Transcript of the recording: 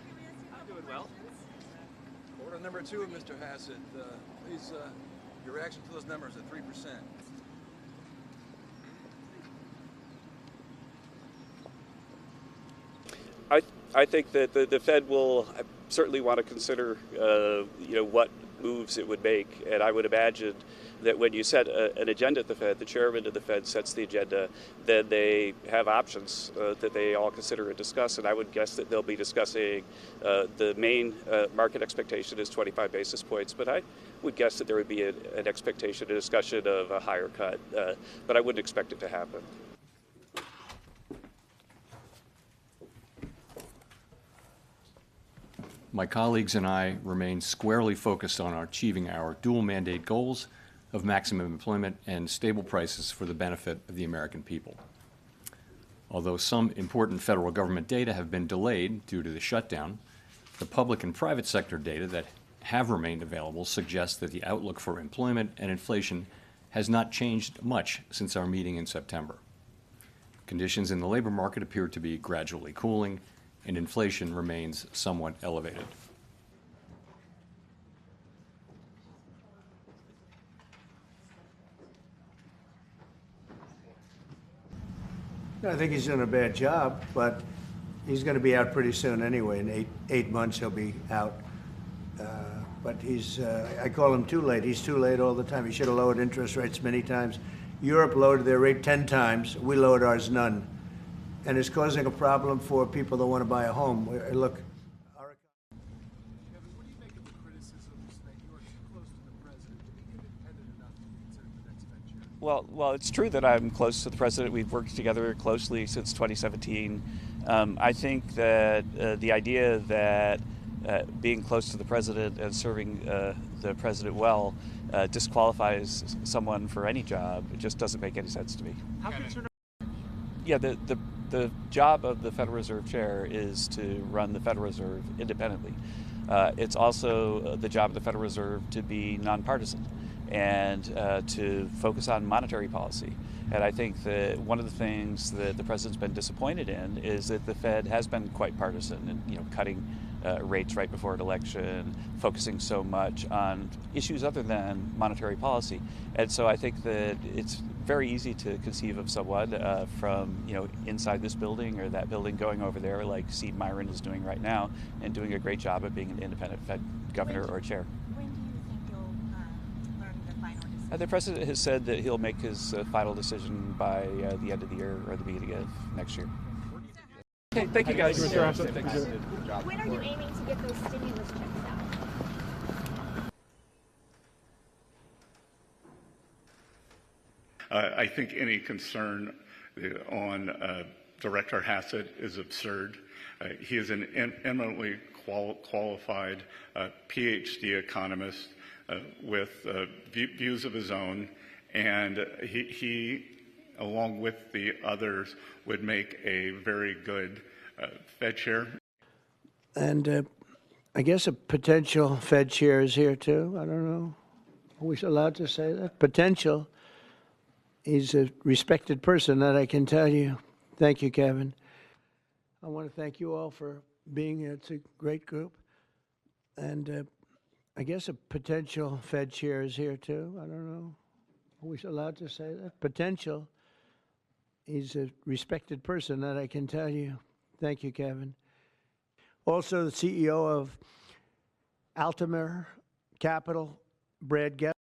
you? I'm doing well. Order number 2, Mr. Hassett. Please, your reaction to those numbers at 3%. I think that the Fed will certainly want to consider, what moves it would make, and I would imagine that when you set an agenda at the Fed, the chairman of the Fed sets the agenda, then they have options that they all consider and discuss, and I would guess that they'll be discussing the main market expectation is 25 basis points, but I would guess that there would be an expectation, a discussion of a higher cut, but I wouldn't expect it to happen. My colleagues and I remain squarely focused on achieving our dual mandate goals of maximum employment and stable prices for the benefit of the American people. Although some important federal government data have been delayed due to the shutdown, the public and private sector data that have remained available suggests that the outlook for employment and inflation has not changed much since our meeting in September. Conditions in the labor market appear to be gradually cooling, and inflation remains somewhat elevated. I think he's doing a bad job, but he's going to be out pretty soon anyway. In eight months, he'll be out. But I call him too late. He's too late all the time. He should have lowered interest rates many times. Europe lowered their rate 10 times. We lowered ours none. And it's causing a problem for people that want to buy a home. Look. Kevin, what do you make of the criticisms that you are too close to the president to be independent enough to be considered the next Fed chair? Well, it's true that I'm close to the president. We've worked together closely since 2017. I think that the idea that being close to the president and serving the president well disqualifies someone for any job, it just doesn't make any sense to me. How concerned? Yeah, the job of the Federal Reserve Chair is to run the Federal Reserve independently. It's also the job of the Federal Reserve to be nonpartisan and to focus on monetary policy. And I think that one of the things that the president's been disappointed in is that the Fed has been quite partisan and cutting rates right before an election, focusing so much on issues other than monetary policy. And so I think that it's very easy to conceive of someone from inside this building or that building going over there, like Steve Myron is doing right now, and doing a great job of being an independent Fed governor or chair. When do you think you'll learn the final decision? The president has said that he'll make his final decision by the end of the year or the beginning of next year. Okay, thank you guys. When are you aiming to get those stimulus checks out? I think any concern on Director Hassett is absurd. He is an eminently qualified PhD economist with views of his own, and he, along with the others, would make a very good Fed chair. And I guess a potential Fed chair is here too. I don't know. Are we allowed to say that? Potential. He's a respected person, that I can tell you. Thank you, Kevin. I want to thank you all for being here. It's a great group. And I guess a potential Fed chair is here too. I don't know. Are we allowed to say that? Potential. He's a respected person, that I can tell you. Thank you, Kevin. Also, the CEO of Altamir Capital, Brad Gess.